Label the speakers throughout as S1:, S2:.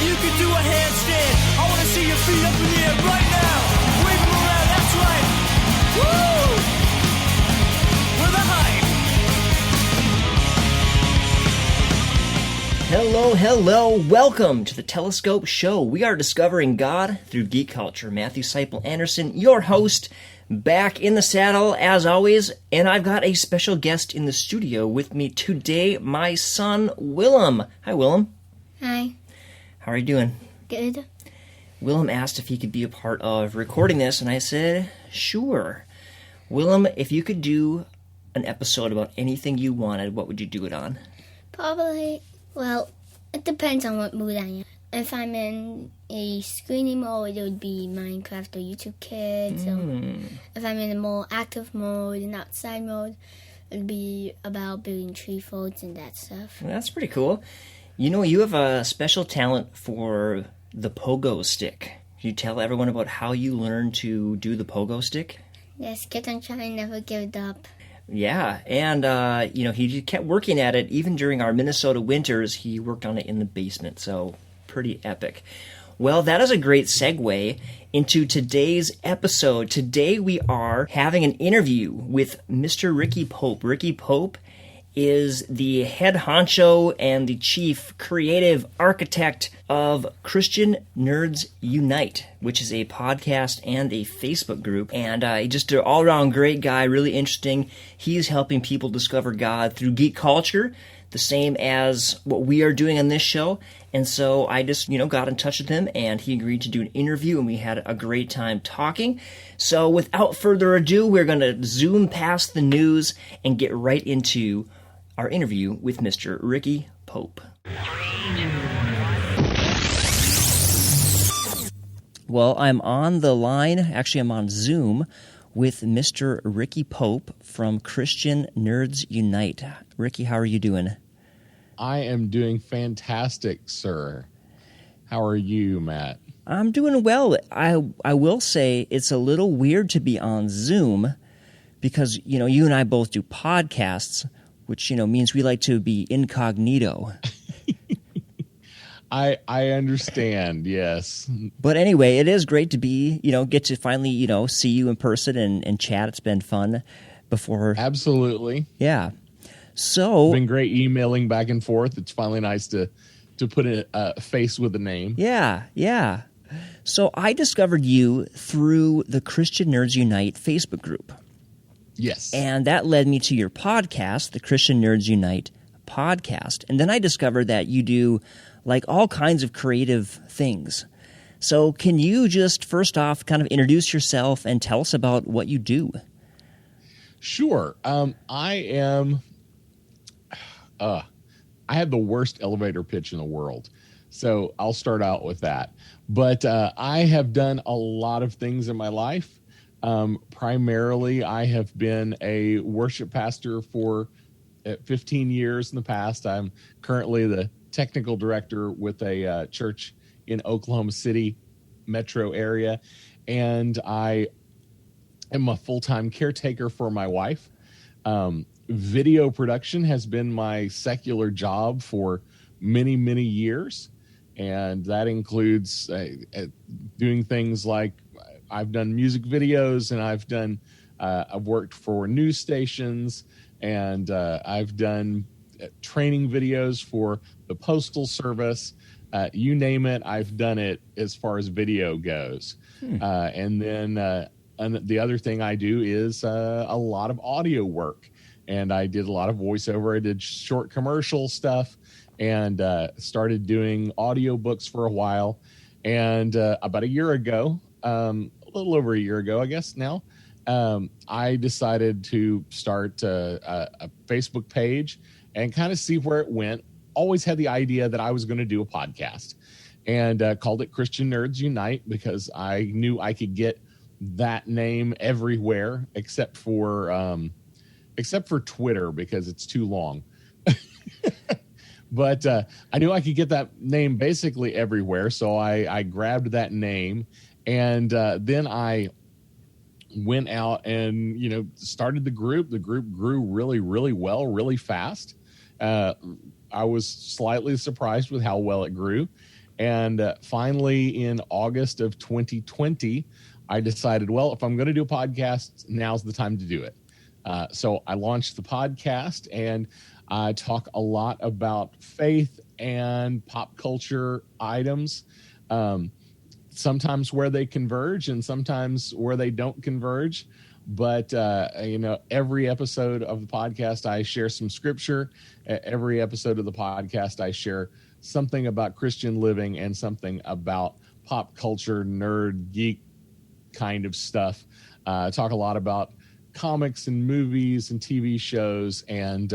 S1: You can do a handstand. I want to see your feet up in the air right now. Wave them around, that's right. Woo! We're the hype.
S2: Hello, hello. Welcome to the Telescope Show. We are discovering God through geek culture. Matthew Seipel Anderson, your host, back in the saddle as always, and I've got a special guest in the studio with me today, my son, Willem. Hi, Willem.
S3: Hi.
S2: How are you doing?
S3: Good.
S2: Willem asked if he could be a part of recording this, and I said, sure. Willem, if you could do an episode about anything you wanted, what would you do it on?
S3: Probably, well, it depends on what mood I am. If I'm in a screening mode, it would be Minecraft or YouTube Kids. If I'm in a more active mode and outside mode, it would be about building tree forts and that stuff.
S2: Well, that's pretty cool. You know, you have a special talent for the pogo stick. Can you tell everyone about how you learned to do the pogo stick?
S3: Yes, kept on trying, never give it up.
S2: Yeah, and, he kept working at it. Even during our Minnesota winters, he worked on it in the basement, so pretty epic. Well, that is a great segue into today's episode. Today we are having an interview with Mr. Ricky Pope. Ricky Pope is the head honcho and the chief creative architect of Christian Nerds Unite, which is a podcast and a Facebook group. And just an all-around great guy, really interesting. He's helping people discover God through geek culture, the same as what we are doing on this show. And so I just, got in touch with him, and he agreed to do an interview, and we had a great time talking. So without further ado, we're going to zoom past the news and get right into our interview with Mr. Ricky Pope. Well, I'm on the line, actually I'm on Zoom, with Mr. Ricky Pope from Christian Nerds Unite. Ricky, how are you doing?
S4: I am doing fantastic, sir. How are you, Matt?
S2: I'm doing well. I will say it's a little weird to be on Zoom because, you and I both do podcasts, which, means we like to be incognito.
S4: I understand, yes.
S2: But anyway, it is great to be, get to finally, see you in person and chat. It's been fun before.
S4: Absolutely.
S2: Yeah. So
S4: it's been great emailing back and forth. It's finally nice to put a face with a name.
S2: Yeah. So I discovered you through the Christian Nerds Unite Facebook group.
S4: Yes.
S2: And that led me to your podcast, the Christian Nerds Unite podcast. And then I discovered that you do like all kinds of creative things. So can you just first off kind of introduce yourself and tell us about what you do?
S4: Sure. I have the worst elevator pitch in the world. So I'll start out with that. But I have done a lot of things in my life. Primarily, I have been a worship pastor for 15 years in the past. I'm currently the technical director with a church in Oklahoma City metro area, and I am a full-time caretaker for my wife. Video production has been my secular job for many, many years, and that includes doing things like I've done music videos, and I've worked for news stations, and I've done training videos for the Postal Service. You name it, I've done it as far as video goes. And then the other thing I do is a lot of audio work, and I did a lot of voiceover. I did short commercial stuff, and started doing audiobooks for a while. And about a year ago, a little over a year ago, I guess now, I decided to start a Facebook page and kind of see where it went. Always had the idea that I was going to do a podcast, and called it Christian Nerds Unite because I knew I could get that name everywhere except for Twitter because it's too long. But I knew I could get that name basically everywhere, so I grabbed that name, and then I went out and started the group. The group grew really, really well, really fast. I was slightly surprised with how well it grew, And finally, in August of 2020, I decided, well, if I'm going to do a podcast, now's the time to do it. So I launched the podcast, and I talk a lot about faith and pop culture items, sometimes where they converge and sometimes where they don't converge. But, every episode of the podcast, I share some scripture. Every episode of the podcast, I share something about Christian living and something about pop culture, nerd, geek kind of stuff. Talk a lot about comics and movies and TV shows, and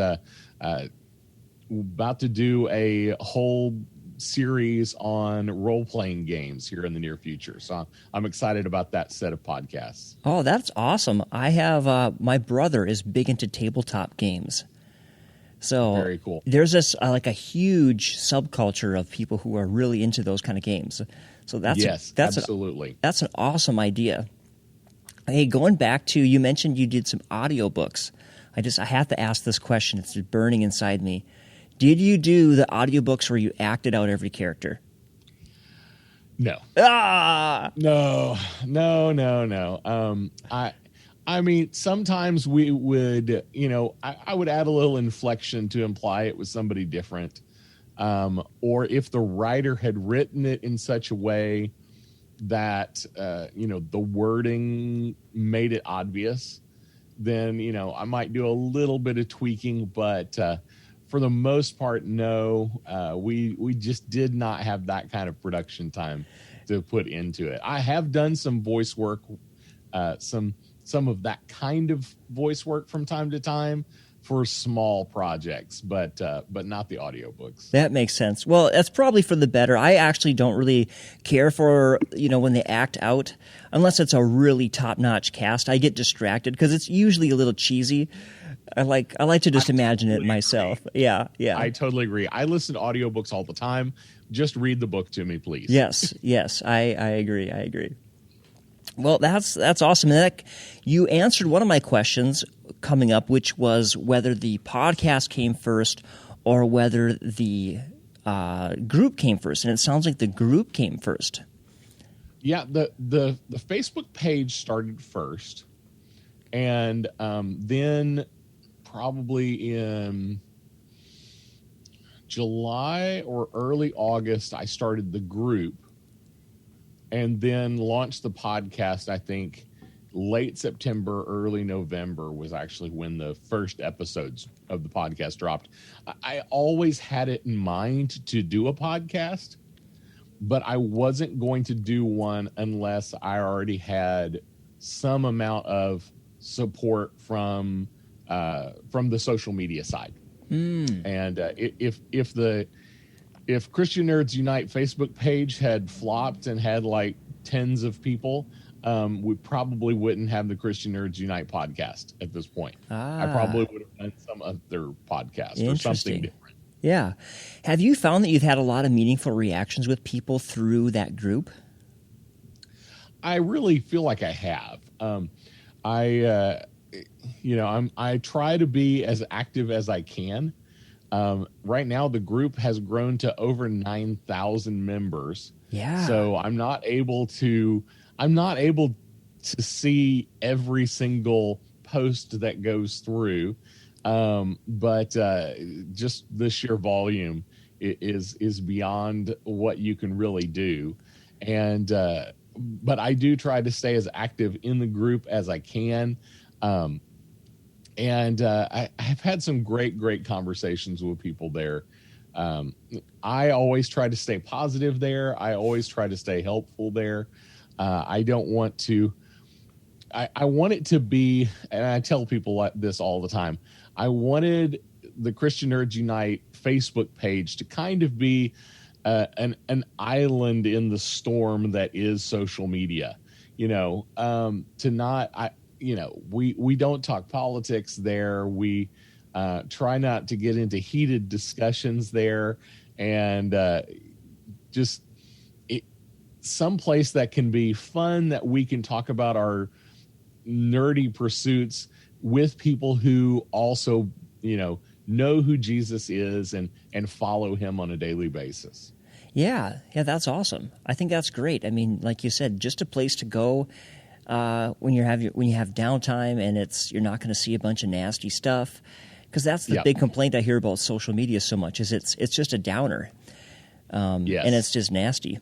S4: about to do a whole series on role-playing games here in the near future. So I'm excited about that set of podcasts.
S2: Oh, that's awesome. I have my brother is big into tabletop games. So
S4: very cool.
S2: There's this like a huge subculture of people who are really into those kind of games. So that's
S4: absolutely.
S2: That's an awesome idea. Hey, going back to, you mentioned you did some audiobooks. I have to ask this question. It's burning inside me. Did you do the audiobooks where you acted out every character?
S4: No.
S2: Ah!
S4: No. I mean, sometimes we would, I would add a little inflection to imply it was somebody different. Or if the writer had written it in such a way that, the wording made it obvious, then, I might do a little bit of tweaking, but for the most part, no, we just did not have that kind of production time to put into it. I have done some voice work, some of that kind of voice work from time to time for small projects, but not the audiobooks.
S2: That makes sense. Well, that's probably for the better. I actually don't really care for, when they act out, unless it's a really top-notch cast. I get distracted because it's usually a little cheesy. I like to just imagine it myself. Agree. Yeah.
S4: I totally agree. I listen to audiobooks all the time. Just read the book to me, please.
S2: Yes. I agree. Well, that's awesome. You answered one of my questions coming up, which was whether the podcast came first or whether the group came first. And it sounds like the group came first.
S4: Yeah, the Facebook page started first. And then probably in July or early August, I started the group. And then launched the podcast, I think, late September, early November was actually when the first episodes of the podcast dropped. I always had it in mind to do a podcast, but I wasn't going to do one unless I already had some amount of support from the social media side. And if Christian Nerds Unite Facebook page had flopped and had like tens of people, we probably wouldn't have the Christian Nerds Unite podcast at this point. I probably would have done some other podcast or something different.
S2: Yeah. Have you found that you've had a lot of meaningful reactions with people through that group?
S4: I really feel like I have. I try to be as active as I can. Right now, the group has grown to over 9,000 members.
S2: Yeah.
S4: So I'm not able to see every single post that goes through. But just the sheer volume is beyond what you can really do. And, but I do try to stay as active in the group as I can. And I have had some great conversations with people there. I always try to stay positive there. I always try to stay helpful there. I don't want to. I want it to be, and I tell people this all the time, I wanted the Christian Nerds Unite Facebook page to kind of be an island in the storm that is social media. To not, we don't talk politics there. We try not to get into heated discussions there, and just some place that can be fun, that we can talk about our nerdy pursuits with people who also, know who Jesus is and follow him on a daily basis.
S2: Yeah, that's awesome. I think that's great. I mean, like you said, just a place to go when you have downtime, and you're not going to see a bunch of nasty stuff, because that's the big complaint I hear about social media so much is it's just a downer, and it's just nasty.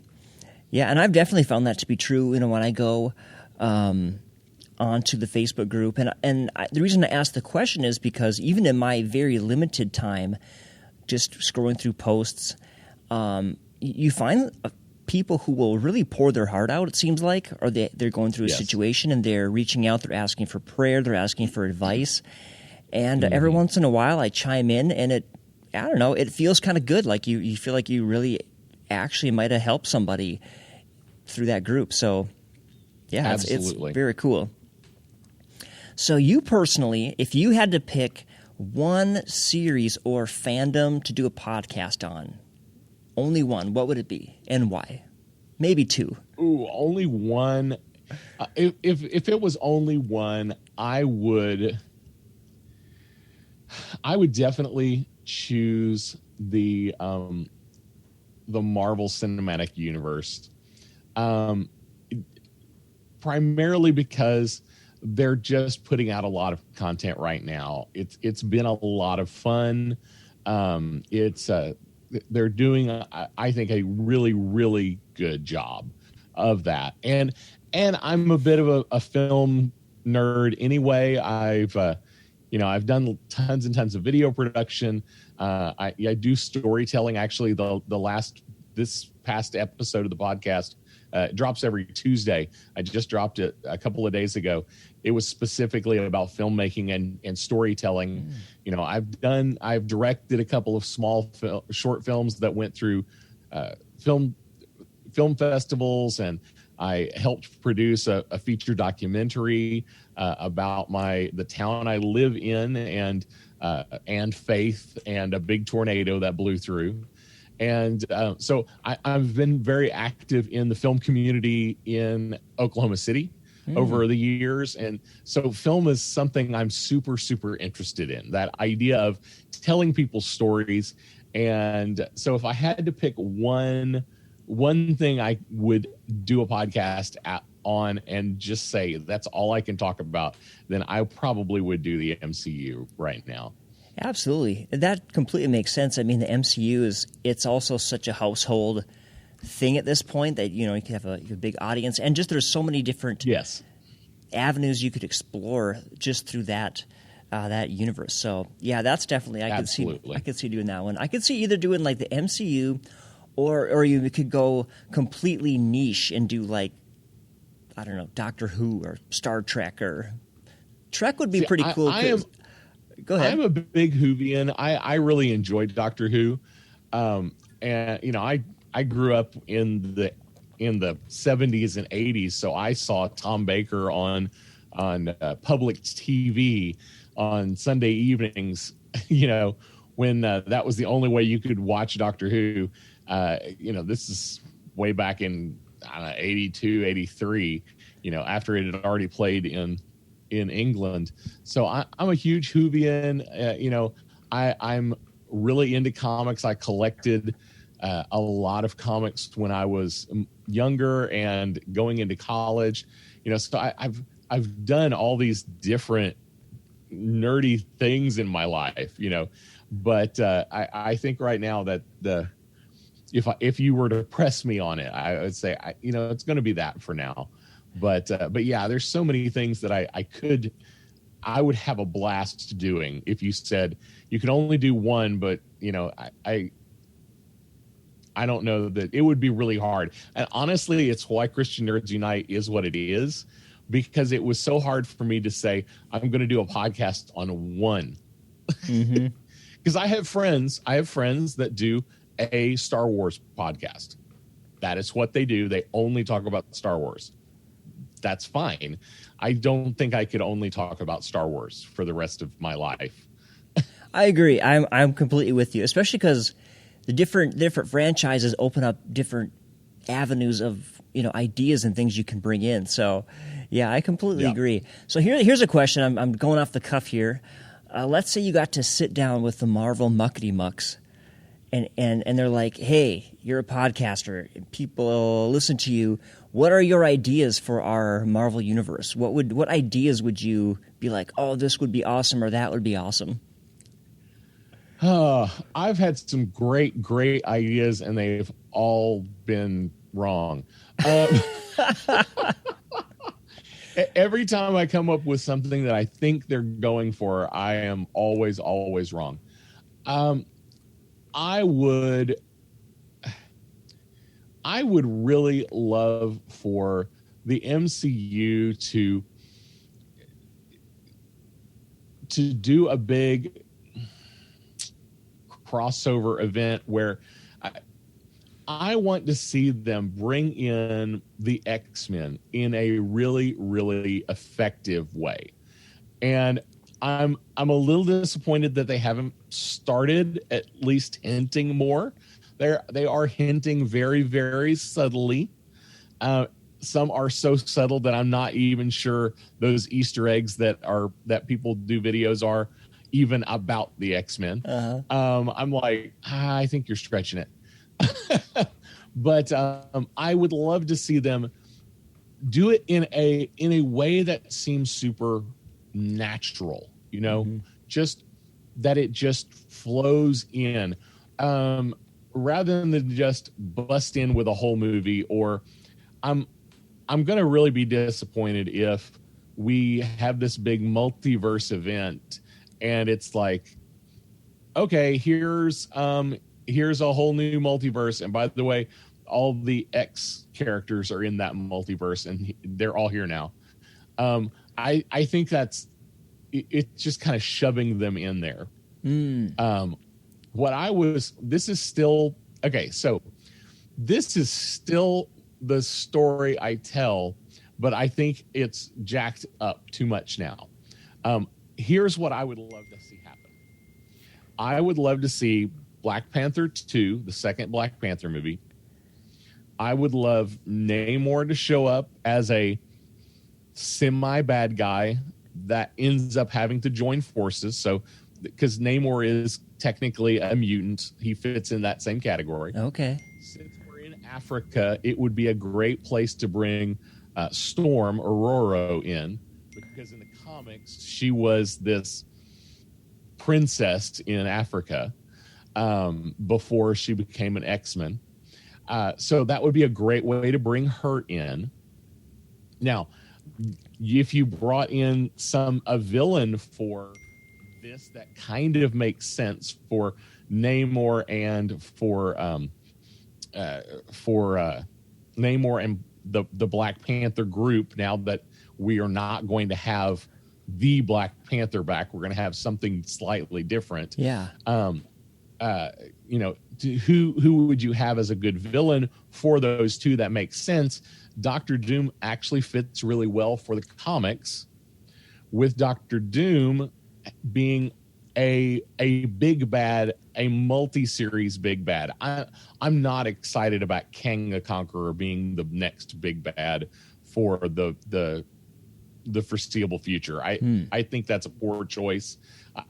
S2: Yeah, and I've definitely found that to be true. When I go onto the Facebook group, and the reason I ask the question is because even in my very limited time, just scrolling through posts, you find people who will really pour their heart out, it seems like, or they're going through a situation and they're reaching out, they're asking for prayer, they're asking for advice. And every once in a while I chime in, and it feels kind of good. Like you feel like you really actually might have helped somebody through that group. So yeah, it's very cool. So you personally, if you had to pick one series or fandom to do a podcast on, only one, what would it be and why? Maybe two.
S4: Ooh, only one. If it was only one, I would definitely choose the Marvel Cinematic Universe. Primarily because they're just putting out a lot of content right now. It's been a lot of fun. They're doing, I think, a really, really good job of that. And I'm a bit of a film nerd anyway. I've done tons and tons of video production. I do storytelling. Actually, this past episode of the podcast drops every Tuesday. I just dropped it a couple of days ago. It was specifically about filmmaking and storytelling. I've directed a couple of small short films that went through film festivals, and I helped produce a feature documentary about the town I live in, and faith, and a big tornado that blew through. And so I've been very active in the film community in Oklahoma City over the years. And so film is something I'm super, super interested in, that idea of telling people stories. And so if I had to pick one thing I would do a podcast on and just say that's all I can talk about, then I probably would do the MCU right now.
S2: Absolutely. That completely makes sense. I mean, the MCU it's also such a household thing at this point that, you can have a big audience, and just there's so many different avenues you could explore just through that universe. So yeah, that's definitely, I could see doing that one. I could see either doing like the MCU, or you could go completely niche and do like, I don't know, Doctor Who or Star Trek, or Trek would be pretty cool. Go ahead.
S4: I'm a big Whovian. I really enjoyed Doctor Who. And I grew up in the 70s and 80s, so I saw Tom Baker on public TV on Sunday evenings, when that was the only way you could watch Doctor Who. This is way back in 82, 83, after it had already played in England. So I'm a huge Whovian. I'm really into comics. I collected a lot of comics when I was younger and going into college. So I've done all these different nerdy things in my life. But I think right now that if you were to press me on it, I would say it's going to be that for now. But yeah, there's so many things that I would have a blast doing if you said you could only do one, but I don't know that it would be really hard. And honestly, it's why Christian Nerds Unite is what it is, because it was so hard for me to say, I'm going to do a podcast on one. Because I have friends that do a Star Wars podcast. That is what they do. They only talk about Star Wars. That's fine. I don't think I could only talk about Star Wars for the rest of my life.
S2: I agree. I'm completely with you, especially because the different franchises open up different avenues of ideas and things you can bring in. So yeah, I completely agree. So here's a question. I'm going off the cuff here. Let's say you got to sit down with the Marvel Muckety Mucks and they're like, hey, you're a podcaster, people listen to you. What are your ideas for our Marvel universe? What ideas would you be like, oh, this would be awesome, or that would be awesome?
S4: I've had some great ideas, and they've all been wrong. Every time I come up with something that I think they're going for, I am always wrong. I would really love for the MCU to do a big crossover event where I want to see them bring in the X-Men in a really, really effective way. And I'm a little disappointed that they haven't started at least hinting more. They are hinting very, very subtly. Some are so subtle that I'm not even sure those Easter eggs that people do videos are even about the X-Men. I'm like, I think you're stretching it. But I would love to see them do it in a way that seems super natural, just that it just flows in, rather than just bust in with a whole movie. Or I'm going to really be disappointed if we have this big multiverse event and it's like, okay, here's a whole new multiverse, and by the way, all the X characters are in that multiverse, and they're all here now. I think it's just kind of shoving them in there. This is still the story I tell, but I think it's jacked up too much now. Here's what I would love to see happen. I would love to see Black Panther 2, the second Black Panther movie. I would love Namor to show up as a semi-bad guy that ends up having to join forces. So, because Namor is technically a mutant, he fits in that same category.
S2: Okay.
S4: Since we're in Africa, it would be a great place to bring Storm Ororo in, because in the comics, she was this princess in Africa before she became an X-Men. So that would be a great way to bring her in. Now, if you brought in a villain for this that kind of makes sense for Namor and for Namor and the Black Panther group, now that we are not going to have the Black Panther back, we're going to have something slightly different.
S2: Yeah.
S4: Who would you have as a good villain for those two that makes sense? Dr. Doom actually fits really well for the comics, with Dr. Doom being a big bad, a multi-series big bad. I'm not excited about Kang the Conqueror being the next big bad for the foreseeable future. I think that's a poor choice.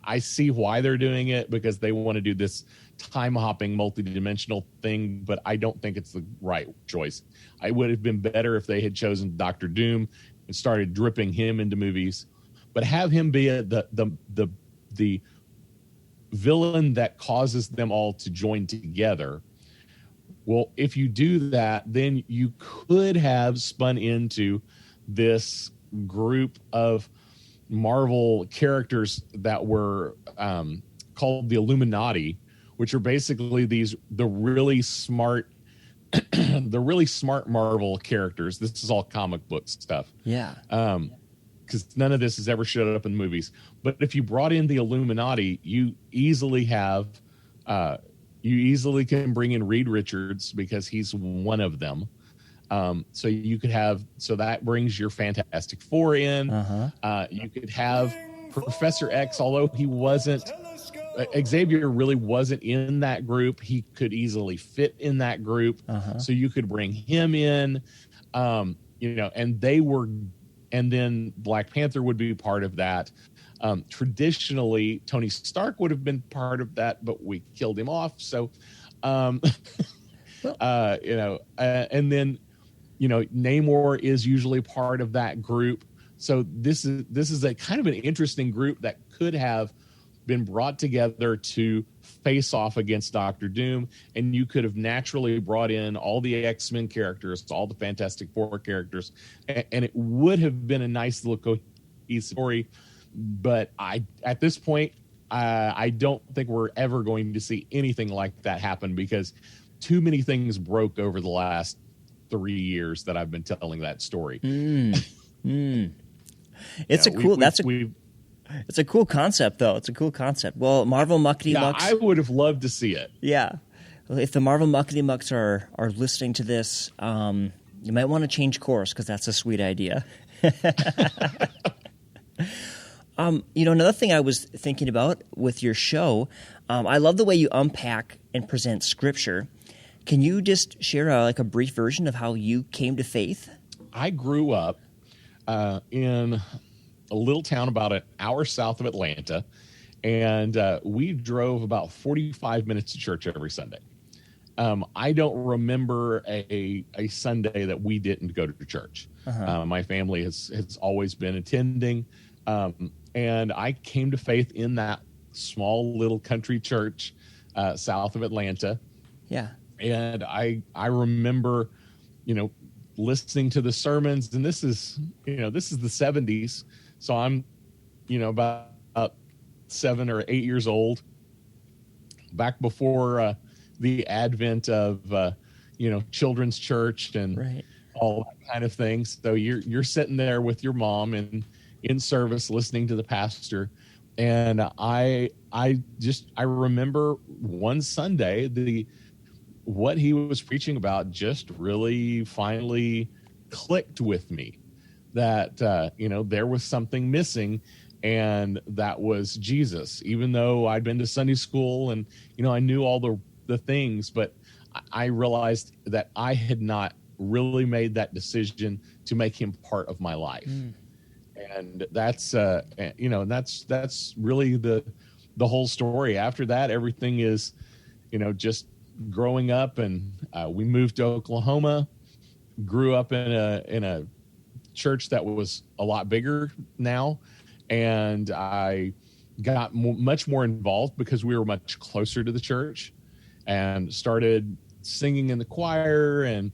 S4: I see why they're doing it, because they want to do this time-hopping, multi-dimensional thing, but I don't think it's the right choice. I would have been better if they had chosen Dr. Doom and started dripping him into movies, but have him be the villain that causes them all to join together. Well, if you do that, then you could have spun into this group of Marvel characters that were called the Illuminati, which are basically the really smart Marvel characters. This is all comic book stuff.
S2: Yeah.
S4: Because none of this has ever showed up in movies. But if you brought in the Illuminati, you easily can bring in Reed Richards, because he's one of them. So that brings your Fantastic Four in. You could have Professor X, although Xavier really wasn't in that group, he could easily fit in that group. So you could bring him in, and and then Black Panther would be part of that. Traditionally, Tony Stark would have been part of that, but we killed him off. So, and then, Namor is usually part of that group. So this is a kind of an interesting group that could have been brought together to face off against Doctor Doom, and you could have naturally brought in all the X-Men characters, all the Fantastic Four characters, and it would have been a nice little cohesive story. But at this point, I don't think we're ever going to see anything like that happen, because too many things broke over the last 3 years that I've been telling that story.
S2: It's it's a cool concept, though. It's a cool concept. Well, Marvel Muckety Mucks.
S4: I would have loved to see it.
S2: Yeah. Well, if the Marvel Muckety Mucks are listening to this, you might want to change course, because that's a sweet idea. Another thing I was thinking about with your show, I love the way you unpack and present scripture. Can you just share a brief version of how you came to faith?
S4: I grew up in a little town about an hour south of Atlanta, and we drove about 45 minutes to church every Sunday. I don't remember a Sunday that we didn't go to church. My family has always been attending. And I came to faith in that small little country church south of Atlanta. Yeah. And I remember, listening to the sermons, and this is the 70s. So I'm, about 7 or 8 years old, back before the advent of, children's church and all that kind of thing. So you're sitting there with your mom and in service, listening to the pastor. And I remember one Sunday, what he was preaching about just really finally clicked with me, that, there was something missing, and that was Jesus. Even though I'd been to Sunday school and, I knew all the things, but I realized that I had not really made that decision to make him part of my life. And that's that's really the whole story. After that, everything is, just growing up, and we moved to Oklahoma, grew up in a church that was a lot bigger now, and I got much more involved because we were much closer to the church, and started singing in the choir and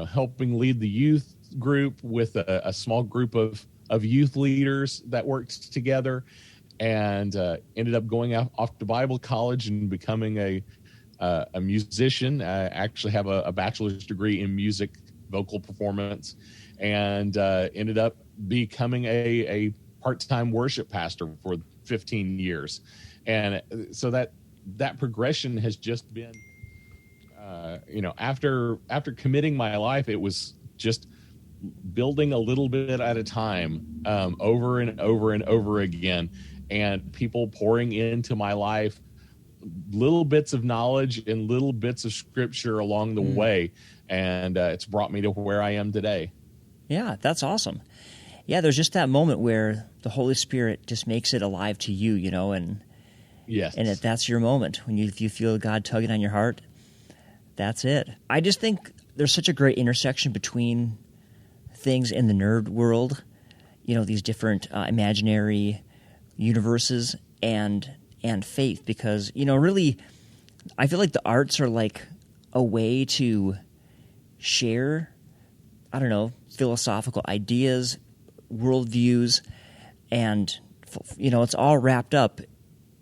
S4: helping lead the youth group with a small group of youth leaders that worked together, and ended up going off to Bible college and becoming a musician. I actually have a bachelor's degree in music, vocal performance, and ended up becoming a part-time worship pastor for 15 years. And so that progression has just been, after committing my life, it was just building a little bit at a time, over and over and over again, and people pouring into my life little bits of knowledge and little bits of scripture along the way. And it's brought me to where I am today.
S2: Yeah, that's awesome. Yeah, there's just that moment where the Holy Spirit just makes it alive to you, and yes, and that's your moment when you feel God tugging on your heart. That's it. I just think there's such a great intersection between things in the nerd world, these different imaginary universes, and faith, because really I feel like the arts are like a way to share, philosophical ideas, worldviews, and it's all wrapped up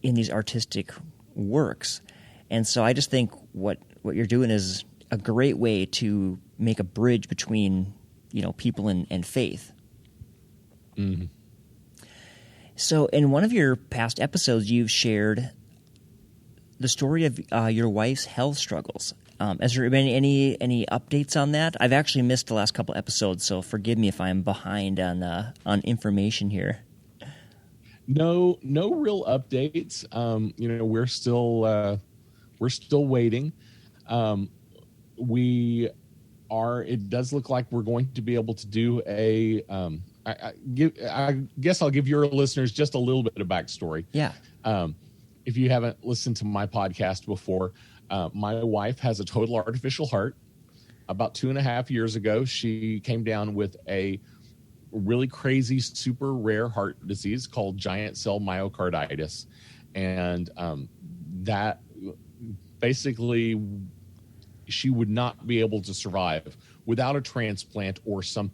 S2: in these artistic works. And so I just think what you're doing is a great way to make a bridge between people and faith. Mm-hmm. So in one of your past episodes, you've shared the story of your wife's health struggles. Has there been any updates on that? I've actually missed the last couple episodes, so forgive me if I'm behind on information here.
S4: No real updates. We're still waiting. We it does look like we're going to be able to do a. I guess I'll give your listeners just a little bit of backstory.
S2: Yeah.
S4: If you haven't listened to my podcast before, my wife has a total artificial heart. About 2.5 years ago, she came down with a really crazy, super rare heart disease called giant cell myocarditis. And that basically she would not be able to survive without a transplant or some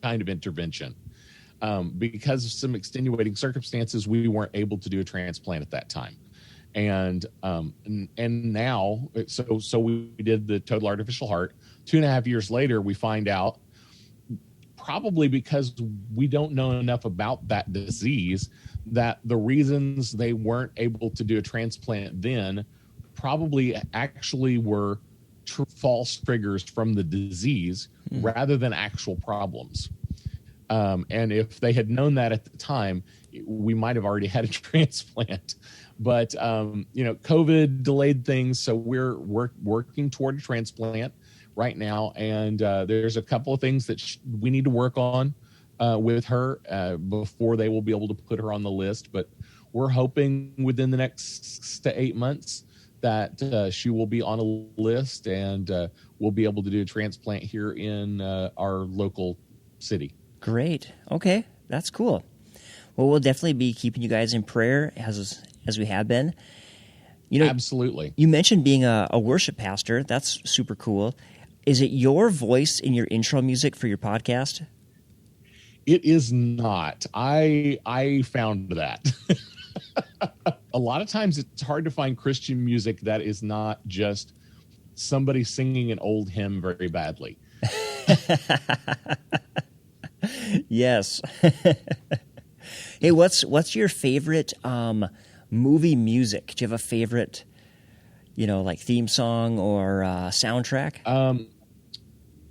S4: kind of intervention. Because of some extenuating circumstances, we weren't able to do a transplant at that time. And now, so we did the total artificial heart. 2.5 years later, we find out, probably because we don't know enough about that disease, that the reasons they weren't able to do a transplant then probably actually were false triggers from the disease rather than actual problems. And if they had known that at the time, we might have already had a transplant. But, COVID delayed things. So we're working toward a transplant right now. And there's a couple of things that we need to work on with her before they will be able to put her on the list. But we're hoping within the next 6 to 8 months that she will be on a list and we'll be able to do a transplant here in our local city. Great.
S2: Okay. That's cool. Well, we'll definitely be keeping you guys in prayer as we have been.
S4: Absolutely.
S2: You mentioned being a worship pastor. That's super cool. Is it your voice in your intro music for your podcast?
S4: It is not. I found that. A lot of times it's hard to find Christian music that is not just somebody singing an old hymn very badly.
S2: Yes. Hey, what's your favorite movie music? Do you have a favorite, like theme song or soundtrack?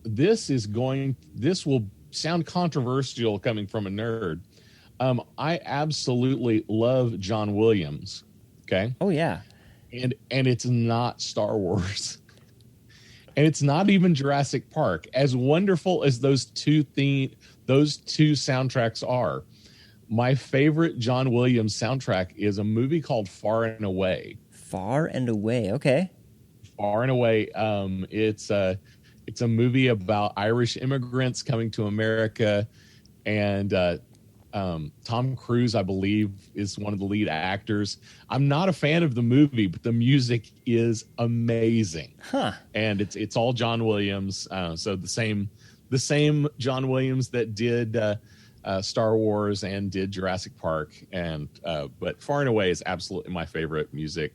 S4: This will sound controversial coming from a nerd. I absolutely love John Williams. Okay.
S2: Oh yeah.
S4: And it's not Star Wars. And it's not even Jurassic Park. As wonderful as those two soundtracks are, my favorite John Williams soundtrack is a movie called Far and Away.
S2: Far and Away, okay.
S4: Far and Away. It's a movie about Irish immigrants coming to America, and Tom Cruise, I believe, is one of the lead actors. I'm not a fan of the movie, but the music is amazing.
S2: Huh.
S4: And it's all John Williams. So the same John Williams that did Star Wars and did Jurassic Park. But Far and Away is absolutely my favorite music,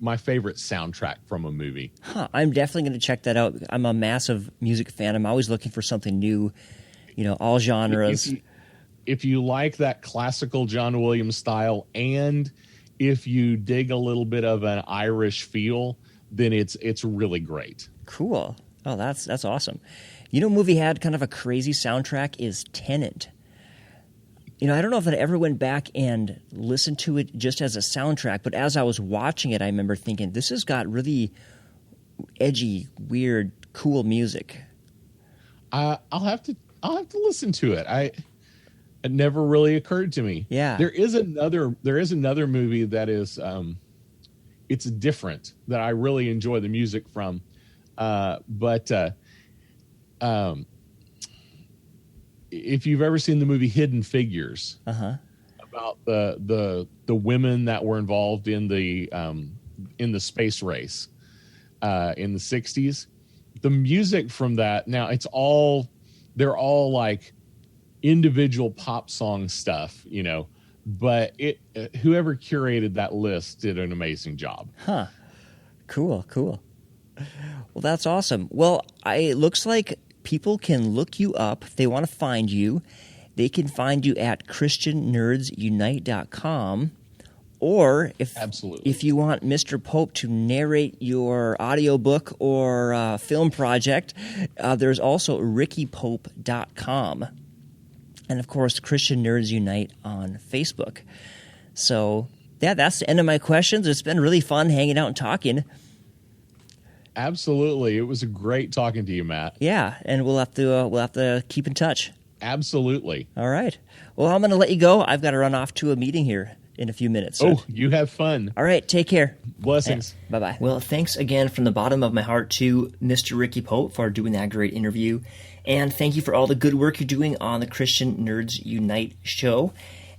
S4: my favorite soundtrack from a movie.
S2: Huh. I'm definitely going to check that out. I'm a massive music fan. I'm always looking for something new, all genres.
S4: If you like that classical John Williams style, and if you dig a little bit of an Irish feel, then it's really great.
S2: Cool. Oh, that's awesome. A movie had kind of a crazy soundtrack is Tenet. I don't know if I ever went back and listened to it just as a soundtrack, but as I was watching it, I remember thinking, this has got really edgy, weird, cool music.
S4: I'll have to listen to it. It never really occurred to me.
S2: Yeah.
S4: There is another movie that is it's different that I really enjoy the music from. If you've ever seen the movie Hidden Figures, about the women that were involved in the space race in the 60s, the music from that, now they're all like individual pop song stuff, but whoever curated that list did an amazing job.
S2: Huh. Cool. Well, that's awesome. Well, it looks like people can look you up. If they want to find you, they can find you at ChristianNerdsUnite.com. Or if you want Mr. Pope to narrate your audiobook or film project, there's also RickyPope.com. And, of course, Christian Nerds Unite on Facebook. So, yeah, that's the end of my questions. It's been really fun hanging out and talking.
S4: Absolutely. It was great talking to you, Matt.
S2: Yeah, and we'll have to keep in touch.
S4: Absolutely.
S2: All right. Well, I'm going to let you go. I've got to run off to a meeting here in a few minutes. So.
S4: Oh, you have fun.
S2: All right. Take care.
S4: Blessings.
S2: Bye-bye. Well, thanks again from the bottom of my heart to Mr. Ricky Pope for doing that great interview. And thank you for all the good work you're doing on the Christian Nerds Unite show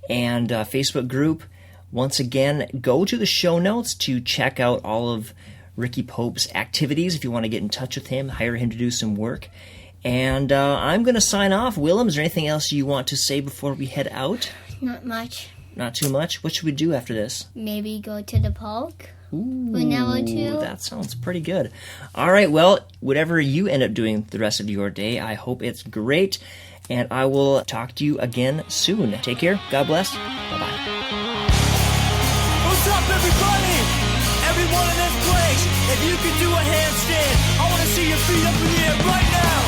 S2: and Facebook group. Once again, go to the show notes to check out all of Ricky Pope's activities if you want to get in touch with him, hire him to do some work. And I'm going to sign off. Willem, is there anything else you want to say before we head out?
S3: Not much.
S2: Not too much? What should we do after this?
S3: Maybe go to the park.
S2: Ooh,
S3: for an hour or two.
S2: That sounds pretty good. All right, well, whatever you end up doing the rest of your day, I hope it's great. And I will talk to you again soon. Take care. God bless. Bye-bye.
S1: What's up, everybody? Everyone in this place, if you could do a handstand, I want to see your feet up in the air right now.